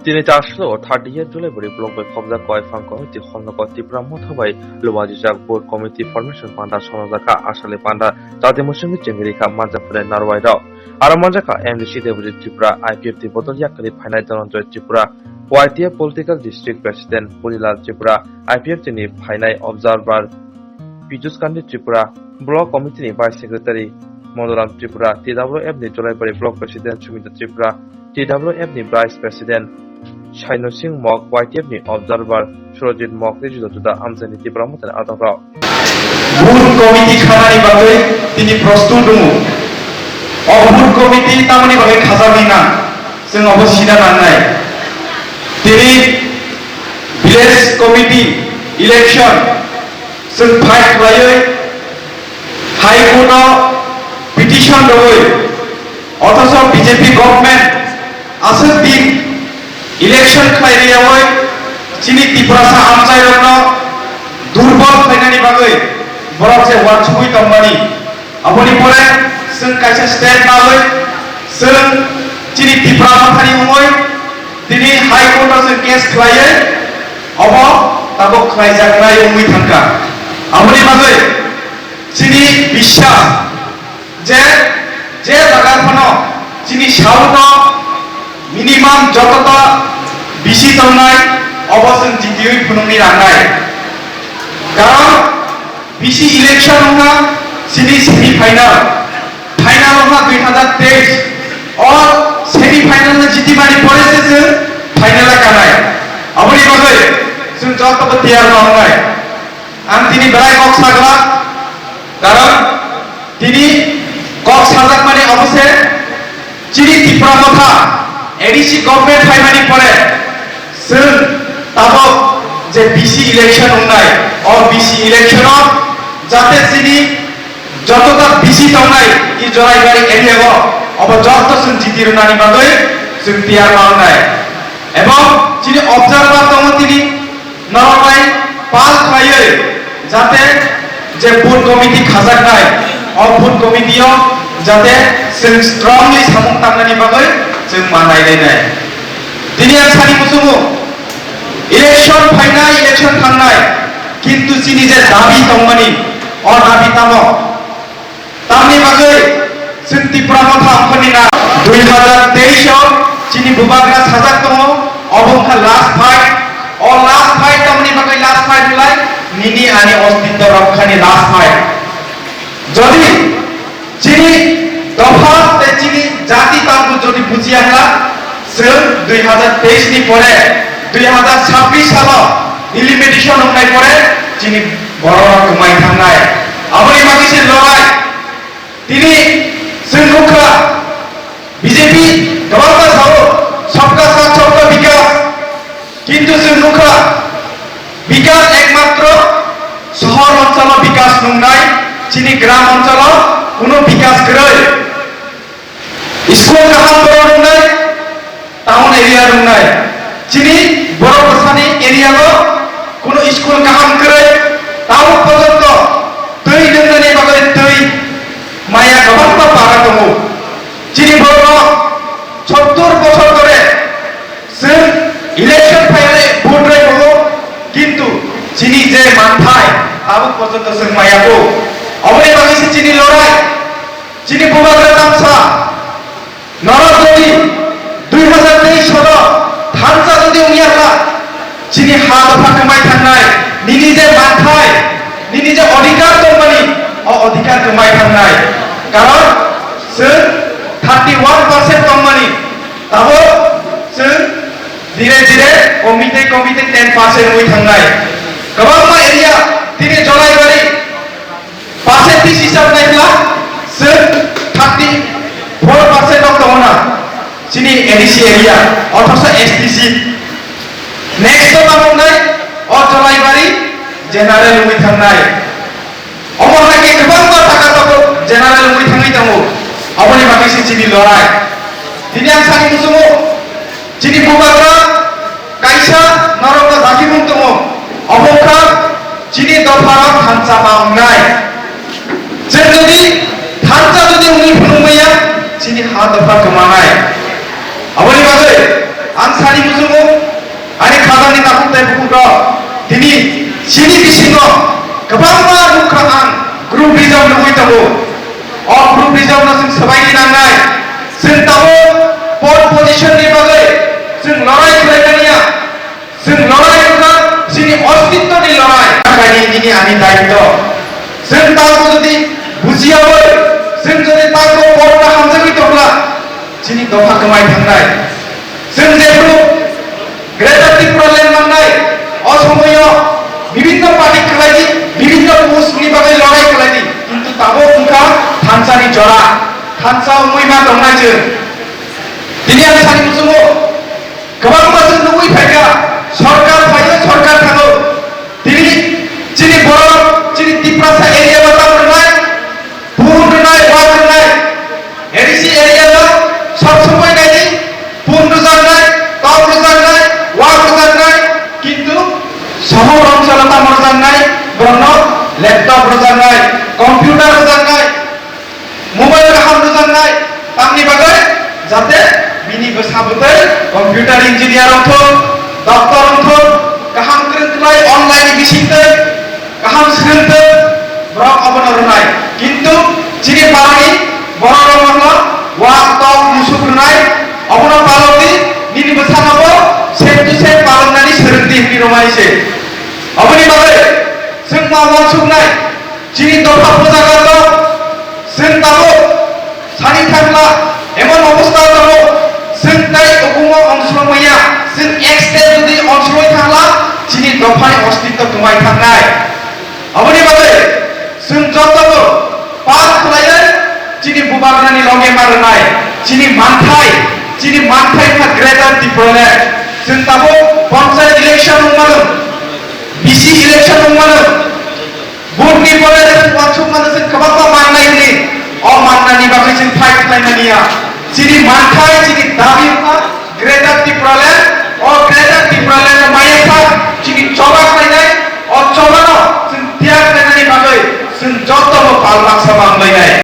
Tini Taslo, 30 year July, block by Kobza Koi Fan Committee, Honoko Tipra Motabai, Luwajak Board Committee Formation Panda Sonozaka, Ashale Panda, Tati Mushimi Chingirika, Manjafre Narwaida, Aramajaka, MDC Deputy Tripura, IPF Botol Yakali, Panaitan Tripura, YTA Political District President, Pulilal Tripura, IPF Tini, Panai Observer, Pijus Kandi Tripura, Block Committee Vice Secretary, Monoram Tripura, TWF July Block President Sumita Tripura, TWF Vice President, Shaino Singh Mok, YTF Observer, Surojit Mok, Juda Amzani Tripura Mutan Adara. Board Committee Khamani Bagai, Tini Prostudum. Board Committee Tamani Bagai Khazamina, Sing of Sina Nanai. Tini Village Committee Election, Sing Fight Player, High Court Petition Doi, Authors of BJP Government, Asal Din, Election Criteria Boy, Chini Tiprasa Amsai Rono, Durbal Finani Bagai, Borokse Wanchui Company, Aboni Pole, Sun Kaisa State Bagai, Sun Chini Tiprasa Thani Umoy, Tini High Court of Case Client, Obo, Tabok Klaizak Rai Umui Thanka, Aboni Bagai, Chini Bisha, যে জায়গাখানো চিনি সাউট minimum যতটা বেশি তংনাই অবস্থান জিতিয়ে ফুনুনি রান্নাই কারণ বেশি election হওয়া চিনি সেমিফাইনাল ফাইনাল হওয়া 2023 और सेमीफाइनल में जीती मारी पड़े से फाइनल कानाय अबनी बागै जों जतबो तैयार नङाय आं दिनै बेलाय कक सागला कारण दिनै कक साजाक माने अबसे चिनि तिप्रा मथा एडीसी गवर्नमेंट फाइमानि पड़े जों ताबो जे बीसी इलेक्शन होनाय और बीसी इलेक्शन जाते चिनि जतटा बीसी तंनाय इ जरायबारि एरियायाव अब जत जों जितिरनानि बागै जों तैयार नङाय एवं चिनि अबजार्भार दङ तिनि नरमाय पाल खायै जाते जे बोर्ड कमिटी खाजाकनाय और बोर्ड कमिटीयाव जाते जों स्ट्रंगलि सामं तांनानि बागै जों मानायलायनाय दिनै आं सानि मुसुमु इलेक्शन फाइनाल इलेक्शन थांनाय किन्तु चिनि जे दाबि दंमानि और दाबि तामो तामनि बागै जों तिप्रा मथा अंखनि ना 2023 आव चिनि बुबाग्रा साजाक दङ अबंखा लास्ट फाइट और लास्ट फाइट तामनि बागै लास्ट फाइट लाय निनि आनि अस्तित्व रक्षानि लास्ट फाइट যদি চিনি দফা তে চিনি জাতি তামকু যদি বুঝিয়ালা जों 2023 नि পরে 2026 সাল ইলিমিনেশন হনাय পরে চিনি বড় কমাই থাंनाय আবনি মাগিছে লড়াই তিনি जों नुखा বিজেপি গবর্নর সাহ सबका साथ सबका विकास কিন্তু जों नुखा विकास एकमात्र শহর অঞ্চল বিকাশ নংনাय চিনি গ্রাম অঞ্চল কোনো বিকাশ গরৈ স্কুল কাহাম বড় নংনাय টাউন এরিয়া নংনাय চিনি বড় বসানি এরিয়ালো কোনো স্কুল কাহাম গরৈ টাউন পর্যন্ত दै लोंनायनि बागै दै माया गोबां बारा दङ চিনি বড় 70 বছর ধরে जों इलेक्शन फाइनाले भोट रायबो কিন্তু চিনি যে মানথাय আবো পর্যন্ত जों मायाबो अबनि बागैसे चिनि लड़ाई चिनि बुबाग्रा तामसा नरजोनि 2023 साल थानसा जदि उनियाला चिनि हा दफा कमाय थांनाय निनि जे मानथाय निनि जे अधिकार दंमानि अधिकार कमाय थांनाय कारण जों 31% दंमानि ताबो जों धीरे धीरे कमिटे 10% होय थांनाय गोबां एरिया दिनै जलायबारि पार्सेंटेज हिसाब नायब्ला जों 34% दङ ना चिनि एडीसी एरिया अथास एसटीसी नेक्स्ट मावनाय और जलायबारि जेनारेल मुइ थांनाय अमरनाके गोबां थाखा दङ जेनारेल मुइ थांनाय दङ अबनि बागैसे चिनि लड़ाय दिनै आं सानि मुसुमु चिनि बुबाग्रा कायसा नरक जाखिमुं दङ अबखा चिनि दफाराव थानसा मावनाय जों जुदि थानसा जुदि उनि फुनुमैया चिनि हा दफा कमानाय अबनि बागै आं सानि मुसुमु आंनि खाजानि नाखुंथाय बुहुमफ्राव दिनै सिनि बिसिङाव गोबां मुखा आं ग्रुप रिजार्भ लुबैदोंमोन ग्रुप रिजार्भनो जों सबायनि नांनाय जों दाबो पल पजिशननि बागै जों लड़ाई खालामनाया जों लड़ाई होगा जोंनि अस्तित्वनि लड़ाई थाखायनो दिनै आंनि दायित्व जों ताखौ जुदि बुजियाबो जों जुदि ताखौ पलखौ हामजाबाय दंब्ला जोंनि दफा गोमाय थांनाय जों जेब्ला ग्रेटार त्रिपुरालेण्ड मांनाय असमयाव বিভিন্ন পার্টি খেলাইছি বিভিন্ন পোস্টनि बागै লড়াই খেলাইছি কিন্তু তাবো उनका थानसानि जरा थानसा मयमा दंनायजों दिनै आं सानि मुसुमु गोबां बोसोर नुबै फायगा सरकार फायो सरकार थाङो दिनै जोंनि बर' जोंनि त्रिपुरा एरिया बाता मोननाय बुहुम रोंनाय वाक रोंनाय एडिसि एरियायाव सब समय नायदि बुहुम रोजांनाय टाउन रोजांनाय वाक रोजांनाय কিন্তু শহর অঞ্চলত রোজান্নাই ব্রহ্ম ল্যাপটপ রোজান্নাই কম্পিউটার রোজান্নাই মোবাইল গাহাম রোজান্নাই তামনি বাগै যাতে বিনি গোসাবুতে কম্পিউটার ইঞ্জিনিয়ার অন্থ ডক্টর অন্থ গাহাম করেন্টলাই অনলাইন বিসিতে গাহাম স্ক্রিনতে ব্রক অবনরনাই কিন্তু যিনি পারানি বড় রমল walk talk মুসুকনাই Aban পালতি Nini গোসানাবো same to same पालनानि सोलोंथि रमायसे अबनि बागै जों मावनाय सुनाय जिनि दफा प्रजागात जों दाबो सानि थांला एमन अबस्था दङ जों दाय अबुमाव अनसलमैया जों एक्सटे जुदि अनसलमै थांला जिनि दफानि अस्तित्व गोमाय थांनाय अबनि बागै जों जतबो पास खालायनाय जिनि बुबारनानि लगे मारनाय जिनि मानथाय फा ग्रेटार त्रिपुरालेण्ड जों दाबो पन्चायत इलेक्शन दंमारो बिसि इलेक्शन दंमारो बुथनि परे जों वानसुमानो जों गोबां माननायनि माननायनि बागै जों फाइट खालामनानिया जिनि मानथाय जिनि दाबि ग्रेटार त्रिपुरालेण्ड ग्रेटार त्रिपुरालेण्ड